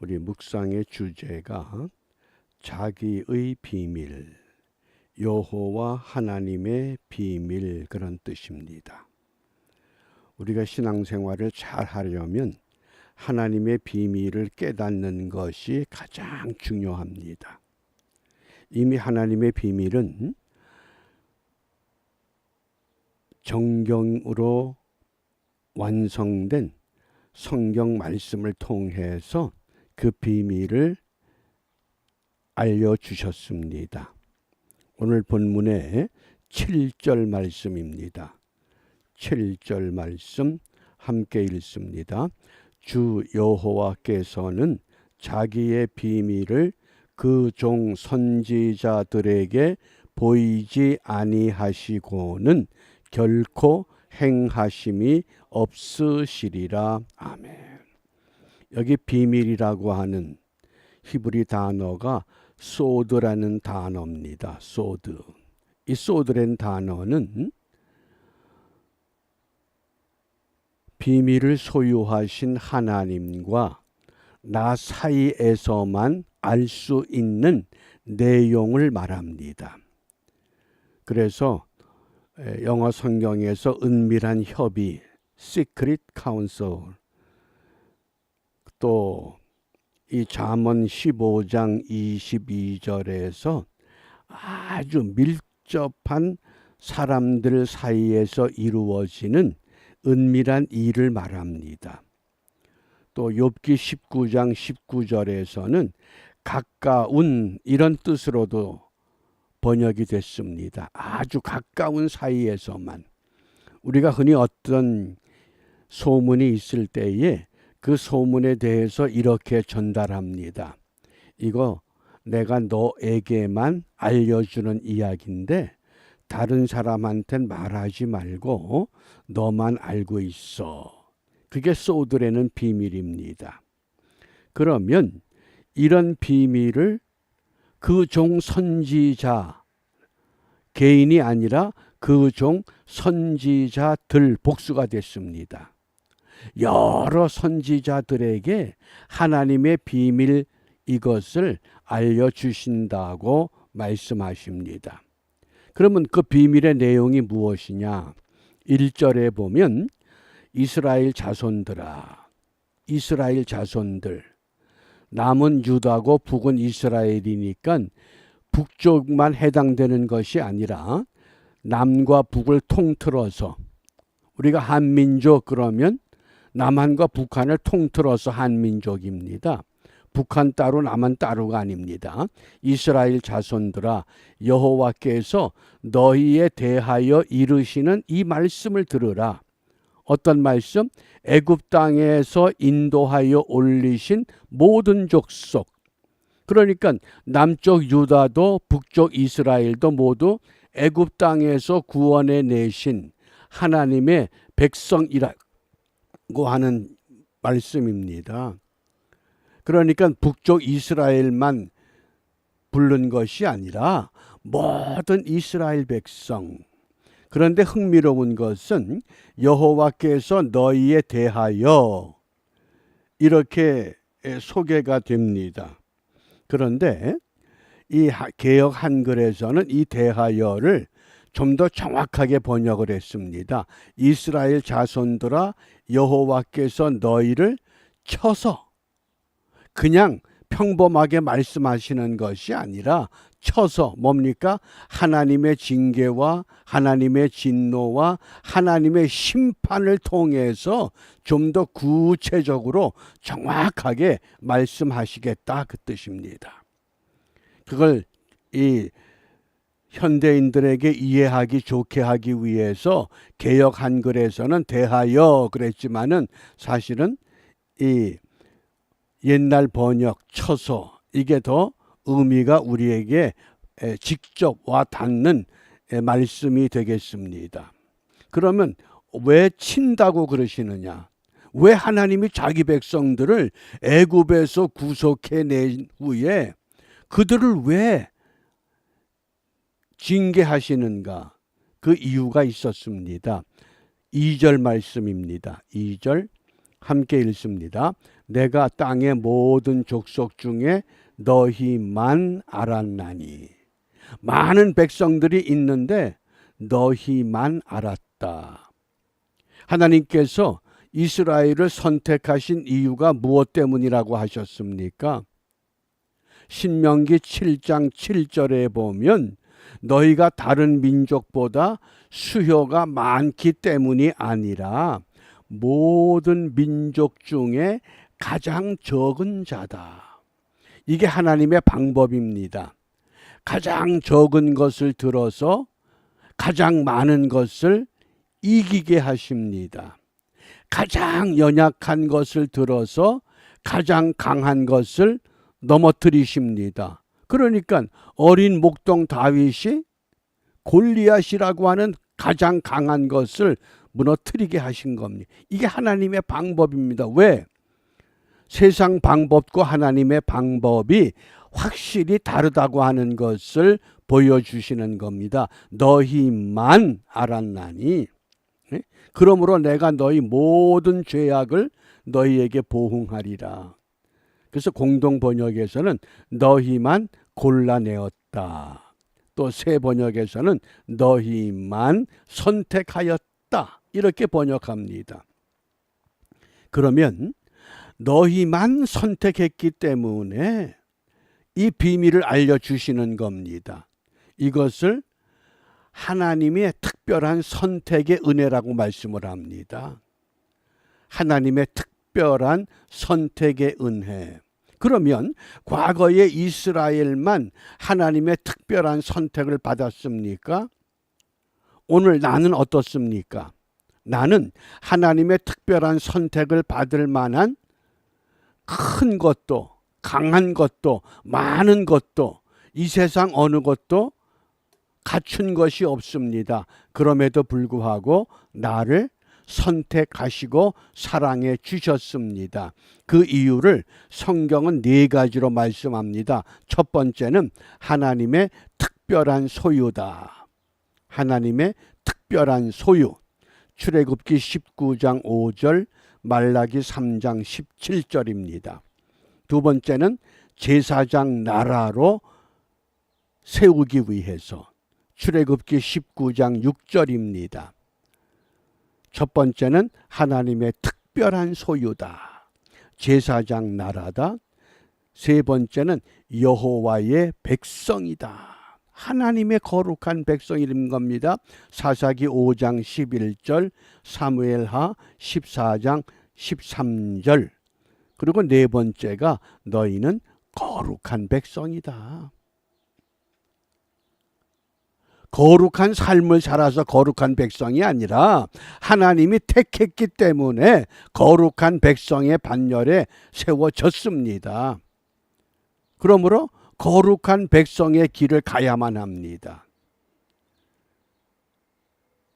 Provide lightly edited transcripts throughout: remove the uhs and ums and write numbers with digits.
우리 묵상의 주제가 자기의 비밀, 여호와 하나님의 비밀, 그런 뜻입니다. 우리가 신앙생활을 잘 하려면 하나님의 비밀을 깨닫는 것이 가장 중요합니다. 이미 하나님의 비밀은 정경으로 완성된 성경 말씀을 통해서 그 비밀을 알려주셨습니다. 오늘 본문의 7절 말씀입니다. 7절 말씀 함께 읽습니다. 주 여호와께서는 자기의 비밀을 그 종 선지자들에게 보이지 아니하시고는 결코 행하심이 없으시리라. 아멘. 여기 비밀이라고 하는 히브리 단어가 소드라는 단어입니다. 소드. 이 소드라는 단어는 비밀을 소유하신 하나님과 나 사이에서만 알 수 있는 내용을 말합니다. 그래서 영어 성경에서 은밀한 협의, Secret Counsel, 또 이 잠언 15장 22절에서 아주 밀접한 사람들 사이에서 이루어지는 은밀한 일을 말합니다. 또 욥기 19장 19절에서는 가까운, 이런 뜻으로도 번역이 됐습니다. 아주 가까운 사이에서만. 우리가 흔히 어떤 소문이 있을 때에 그 소문에 대해서 이렇게 전달합니다. 이거 내가 너에게만 알려주는 이야기인데 다른 사람한테는 말하지 말고 너만 알고 있어. 그게 소드라는 비밀입니다. 그러면 이런 비밀을 그 종 선지자, 개인이 아니라 그 종 선지자들, 복수가 됐습니다. 여러 선지자들에게 하나님의 비밀, 이것을 알려주신다고 말씀하십니다. 그러면 그 비밀의 내용이 무엇이냐? 1절에 보면 이스라엘 자손들아, 이스라엘 자손들, 남은 유다고 북은 이스라엘이니까 북쪽만 해당되는 것이 아니라 남과 북을 통틀어서, 우리가 한민족 그러면 남한과 북한을 통틀어서 한민족입니다. 북한 따로 남한 따로가 아닙니다. 이스라엘 자손들아, 여호와께서 너희에 대하여 이르시는 이 말씀을 들으라. 어떤 말씀? 애굽 땅에서 인도하여 올리신 모든 족속, 그러니까 남쪽 유다도 북쪽 이스라엘도 모두 애굽 땅에서 구원해 내신 하나님의 백성이라고 하는 말씀입니다. 그러니까 북쪽 이스라엘만 부른 것이 아니라 모든 이스라엘 백성. 그런데 흥미로운 것은 여호와께서 너희에 대하여 이렇게 소개가 됩니다. 그런데 이 개역 한글에서는 이 대하여를 좀 더 정확하게 번역을 했습니다. 이스라엘 자손들아, 여호와께서 너희를 쳐서, 그냥 평범하게 말씀하시는 것이 아니라 쳐서, 뭡니까? 하나님의 징계와 하나님의 진노와 하나님의 심판을 통해서 좀 더 구체적으로 정확하게 말씀하시겠다, 그 뜻입니다. 그걸 이 현대인들에게 이해하기 좋게 하기 위해서 개역 한글에서는 대하여 그랬지만은 사실은 이 옛날 번역 쳐서, 이게 더 의미가 우리에게 직접 와 닿는 말씀이 되겠습니다. 그러면 왜 친다고 그러시느냐? 왜 하나님이 자기 백성들을 애굽에서 구속해 낸 후에 그들을 왜 징계하시는가? 그 이유가 있었습니다. 2절 말씀입니다. 2절, 함께 읽습니다. 내가 땅의 모든 족속 중에 너희만 알았나니. 많은 백성들이 있는데 너희만 알았다. 하나님께서 이스라엘을 선택하신 이유가 무엇 때문이라고 하셨습니까? 신명기 7장 7절에 보면 너희가 다른 민족보다 수효가 많기 때문이 아니라 모든 민족 중에 가장 적은 자다. 이게 하나님의 방법입니다. 가장 적은 것을 들어서 가장 많은 것을 이기게 하십니다. 가장 연약한 것을 들어서 가장 강한 것을 넘어뜨리십니다. 그러니까 어린 목동 다윗이 골리앗이라고 하는 가장 강한 것을 무너뜨리게 하신 겁니다. 이게 하나님의 방법입니다. 왜? 세상 방법과 하나님의 방법이 확실히 다르다고 하는 것을 보여주시는 겁니다. 너희만 알았나니. 그러므로 내가 너희 모든 죄악을 너희에게 보응하리라. 그래서 공동 번역에서는 너희만 골라내었다. 또 새 번역에서는 너희만 선택하였다. 이렇게 번역합니다. 그러면 너희만 선택했기 때문에 이 비밀을 알려주시는 겁니다. 이것을 하나님의 특별한 선택의 은혜라고 말씀을 합니다. 하나님의 특별한 선택의 은혜. 그러면 과거의 이스라엘만 하나님의 특별한 선택을 받았습니까? 오늘 나는 어떻습니까? 나는 하나님의 특별한 선택을 받을 만한 큰 것도 강한 것도 많은 것도 이 세상 어느 것도 갖춘 것이 없습니다. 그럼에도 불구하고 나를 선택하시고 사랑해 주셨습니다. 그 이유를 성경은 4가지로 말씀합니다. 첫 번째는 하나님의 특별한 소유다. 하나님의 특별한 소유. 출애굽기 19장 5절, 말라기 3장 17절입니다. 두 번째는 제사장 나라로 세우기 위해서. 출애굽기 19장 6절입니다. 첫 번째는 하나님의 특별한 소유다. 제사장 나라다. 세 번째는 여호와의 백성이다. 하나님의 거룩한 백성이라는 겁니다. 사사기 5장 11절, 사무엘하 14장 13절. 그리고 네 번째가 너희는 거룩한 백성이다. 거룩한 삶을 살아서 거룩한 백성이 아니라 하나님이 택했기 때문에 거룩한 백성의 반열에 세워졌습니다. 그러므로 거룩한 백성의 길을 가야만 합니다.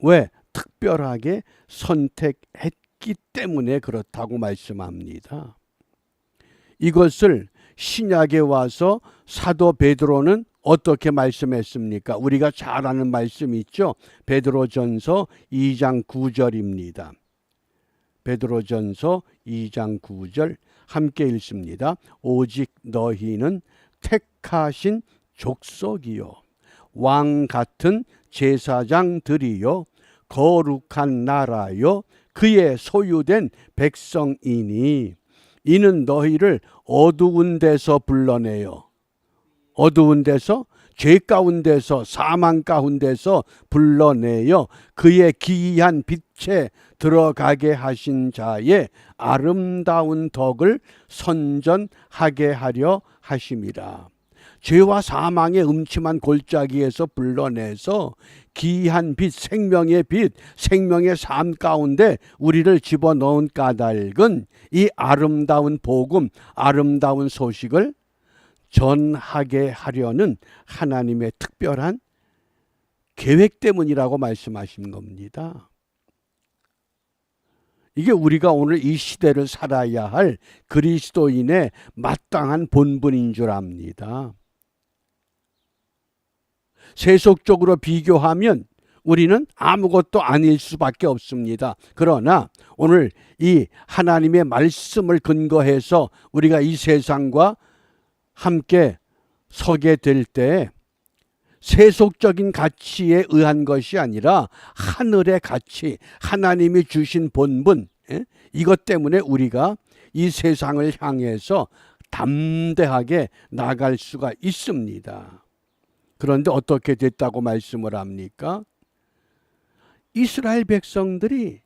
왜? 특별하게 선택했기 때문에 그렇다고 말씀합니다. 이것을 신약에 와서 사도 베드로는 어떻게 말씀했습니까? 우리가 잘 아는 말씀 있죠? 베드로전서 2장 9절입니다. 베드로전서 2장 9절 함께 읽습니다. 오직 너희는 택하신 족속이요 왕 같은 제사장들이요 거룩한 나라요 그의 소유된 백성이니 이는 너희를 어두운 데서 불러내요. 어두운 데서, 죄 가운데서, 사망 가운데서 불러내어 그의 기이한 빛에 들어가게 하신 자의 아름다운 덕을 선전하게 하려 하심이라. 죄와 사망의 음침한 골짜기에서 불러내서 기이한 빛, 생명의 빛, 생명의 삶 가운데 우리를 집어넣은 까닭은 이 아름다운 복음, 아름다운 소식을 전하게 하려는 하나님의 특별한 계획 때문이라고 말씀하신 겁니다. 이게 우리가 오늘 이 시대를 살아야 할 그리스도인의 마땅한 본분인 줄 압니다. 세속적으로 비교하면 우리는 아무것도 아닐 수밖에 없습니다. 그러나 오늘 이 하나님의 말씀을 근거해서 우리가 이 세상과 함께 서게 될 때 세속적인 가치에 의한 것이 아니라 하늘의 가치, 하나님이 주신 본분, 이것 때문에 우리가 이 세상을 향해서 담대하게 나갈 수가 있습니다. 그런데 어떻게 됐다고 말씀을 합니까? 이스라엘 백성들이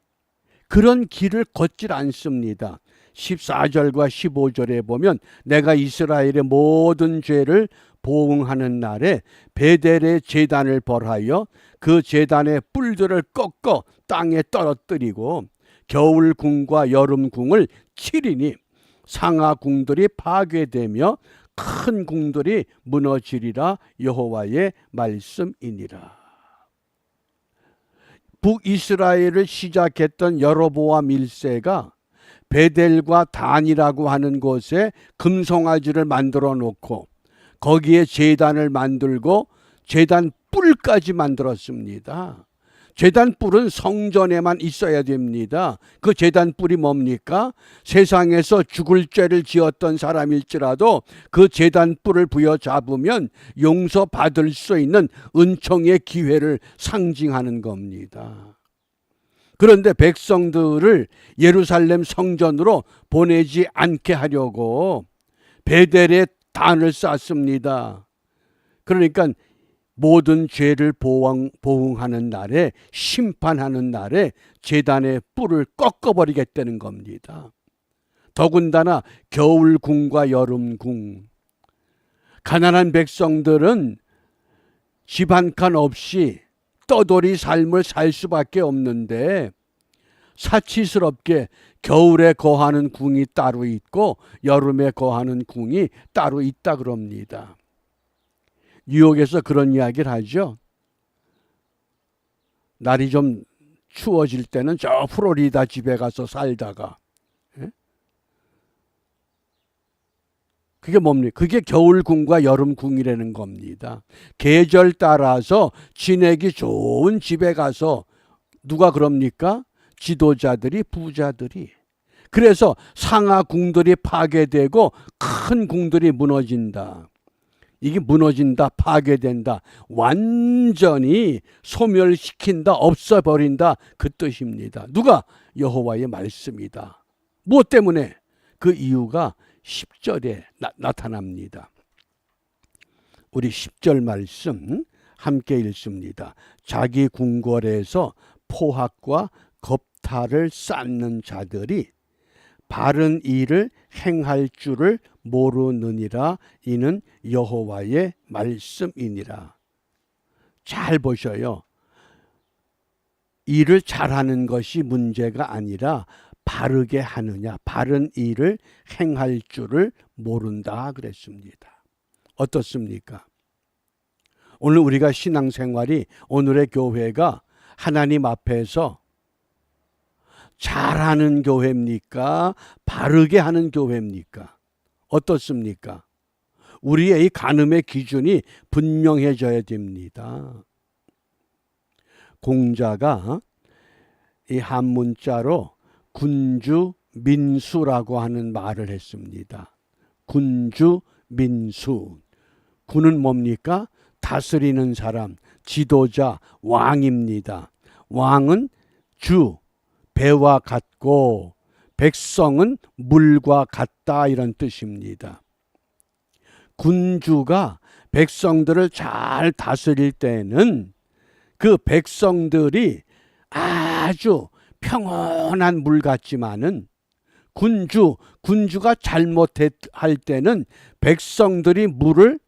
그런 길을 걷질 않습니다. 14절과 15절에 보면 내가 이스라엘의 모든 죄를 보응하는 날에 베델의 제단을 벌하여 그 제단의 뿔들을 꺾어 땅에 떨어뜨리고 겨울 궁과 여름 궁을 치리니 상하 궁들이 파괴되며 큰 궁들이 무너지리라. 여호와의 말씀이니라. 북이스라엘을 시작했던 여로보암 1세가 베델과 단이라고 하는 곳에 금송아지를 만들어 놓고 거기에 제단을 만들고 제단 뿔까지 만들었습니다. 제단 뿔은 성전에만 있어야 됩니다. 그 제단 뿔이 뭡니까? 세상에서 죽을 죄를 지었던 사람일지라도 그 제단 뿔을 부여잡으면 용서받을 수 있는 은총의 기회를 상징하는 겁니다. 그런데 백성들을 예루살렘 성전으로 보내지 않게 하려고 베델에 단을 쌓습니다. 그러니까 모든 죄를 보응하는 날에, 심판하는 날에 제단의 뿔을 꺾어버리겠다는 겁니다. 더군다나 겨울궁과 여름궁, 가난한 백성들은 집 한 칸 없이 떠돌이 삶을 살 수밖에 없는데 사치스럽게 겨울에 거하는 궁이 따로 있고 여름에 거하는 궁이 따로 있다 그럽니다. 뉴욕에서 그런 이야기를 하죠. 날이 좀 추워질 때는 저 플로리다 집에 가서 살다가, 그게 뭡니까? 그게 겨울궁과 여름궁이라는 겁니다. 계절 따라서 지내기 좋은 집에 가서 누가 그럽니까? 지도자들이, 부자들이. 그래서 상하궁들이 파괴되고 큰 궁들이 무너진다. 이게 무너진다, 파괴된다, 완전히 소멸시킨다, 없어버린다, 그 뜻입니다. 누가? 여호와의 말씀이다. 무엇 때문에? 그 이유가 10절에 나타납니다. 우리 10절 말씀 함께 읽습니다. 자기 궁궐에서 포학과 겁탈을 쌓는 자들이 바른 일을 행할 줄을 모르느니라. 이는 여호와의 말씀이니라. 잘 보셔요. 일을 잘하는 것이 문제가 아니라 바르게 하느냐, 바른 일을 행할 줄을 모른다 그랬습니다. 어떻습니까? 오늘 우리가 신앙생활이, 오늘의 교회가 하나님 앞에서 잘하는 교회입니까? 바르게 하는 교회입니까? 어떻습니까? 우리의 이 간음의 기준이 분명해져야 됩니다. 공자가 이 한문자로 군주민수라고 하는 말을 했습니다. 군주민수. 군은 뭡니까? 다스리는 사람, 지도자, 왕입니다. 왕은 주, 배와 같고 백성은 물과 같다, 이런 뜻입니다. 군주가 백성들을 잘 다스릴 때는 그 백성들이 아주 평온한 물 같지만은 군주가 잘못할 때는 백성들이 물을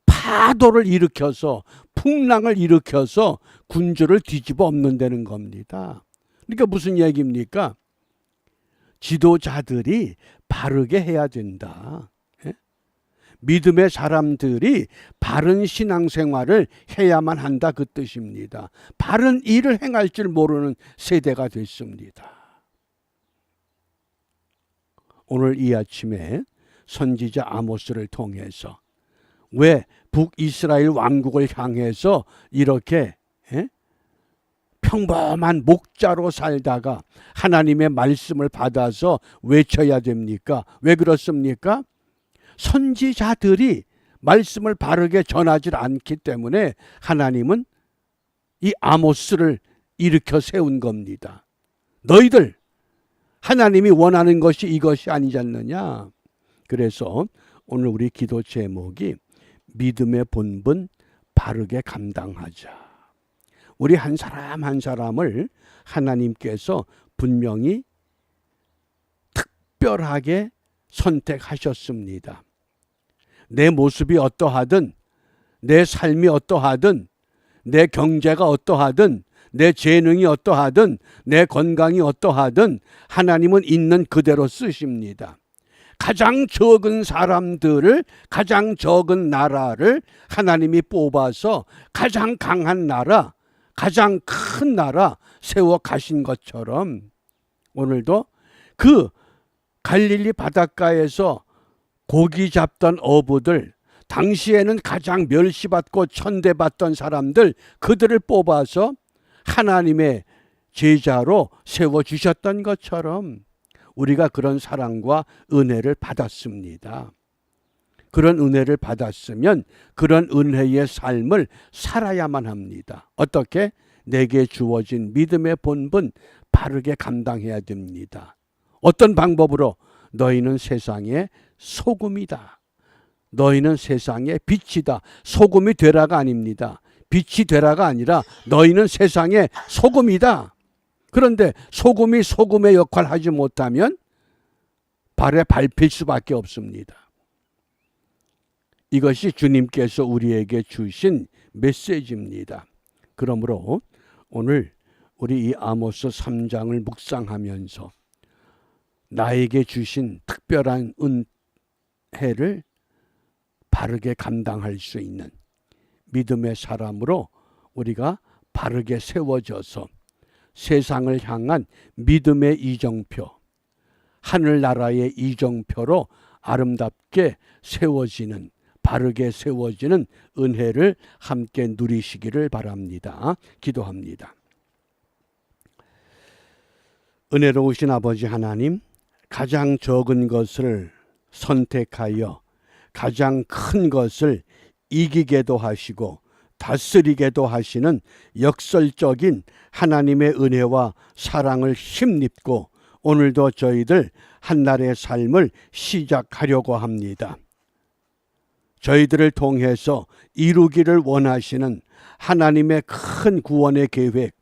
파도를 일으켜서, 풍랑을 일으켜서 군주를 뒤집어 엎는다는 겁니다. 그러니까 무슨 얘기입니까? 지도자들이 바르게 해야 된다. 믿음의 사람들이 바른 신앙생활을 해야만 한다, 그 뜻입니다. 바른 일을 행할 줄 모르는 세대가 됐습니다. 오늘 이 아침에 선지자 아모스를 통해서 왜 북이스라엘 왕국을 향해서 이렇게 평범한 목자로 살다가 하나님의 말씀을 받아서 외쳐야 됩니까? 왜 그렇습니까? 선지자들이 말씀을 바르게 전하지 않기 때문에 하나님은 이 아모스를 일으켜 세운 겁니다. 너희들 하나님이 원하는 것이 이것이 아니지 않느냐. 그래서 오늘 우리 기도 제목이 믿음의 본분 바르게 감당하자. 우리 한 사람 한 사람을 하나님께서 분명히 특별하게 선택하셨습니다. 내 모습이 어떠하든, 내 삶이 어떠하든, 내 경제가 어떠하든, 내 재능이 어떠하든, 내 건강이 어떠하든 하나님은 있는 그대로 쓰십니다. 가장 적은 사람들을, 가장 적은 나라를 하나님이 뽑아서 가장 강한 나라, 가장 큰 나라 세워 가신 것처럼 오늘도 그 갈릴리 바닷가에서 고기 잡던 어부들, 당시에는 가장 멸시받고 천대받던 사람들, 그들을 뽑아서 하나님의 제자로 세워주셨던 것처럼 우리가 그런 사랑과 은혜를 받았습니다. 그런 은혜를 받았으면 그런 은혜의 삶을 살아야만 합니다. 어떻게? 내게 주어진 믿음의 본분 바르게 감당해야 됩니다. 어떤 방법으로? 너희는 세상의 소금이다. 너희는 세상의 빛이다. 소금이 되라가 아닙니다. 빛이 되라가 아니라 너희는 세상의 소금이다. 그런데 소금이 소금의 역할을 하지 못하면 발에 밟힐 수밖에 없습니다. 이것이 주님께서 우리에게 주신 메시지입니다. 그러므로 오늘 우리 이 아모스 3장을 묵상하면서 나에게 주신 특별한 은혜를 바르게 감당할 수 있는 믿음의 사람으로 우리가 바르게 세워져서 세상을 향한 믿음의 이정표, 하늘나라의 이정표로 아름답게 세워지는, 바르게 세워지는 은혜를 함께 누리시기를 바랍니다. 기도합니다. 은혜로우신 아버지 하나님, 가장 적은 것을 선택하여 가장 큰 것을 이기게도 하시고 다스리게도 하시는 역설적인 하나님의 은혜와 사랑을 힘입고 오늘도 저희들 한날의 삶을 시작하려고 합니다. 저희들을 통해서 이루기를 원하시는 하나님의 큰 구원의 계획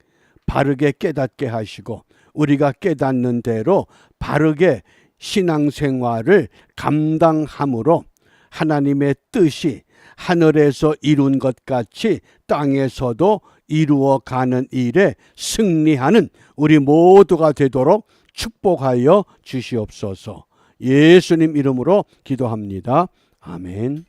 바르게 깨닫게 하시고 우리가 깨닫는 대로 바르게 신앙생활을 감당함으로 하나님의 뜻이 하늘에서 이룬 것 같이 땅에서도 이루어가는 일에 승리하는 우리 모두가 되도록 축복하여 주시옵소서. 예수님 이름으로 기도합니다. 아멘.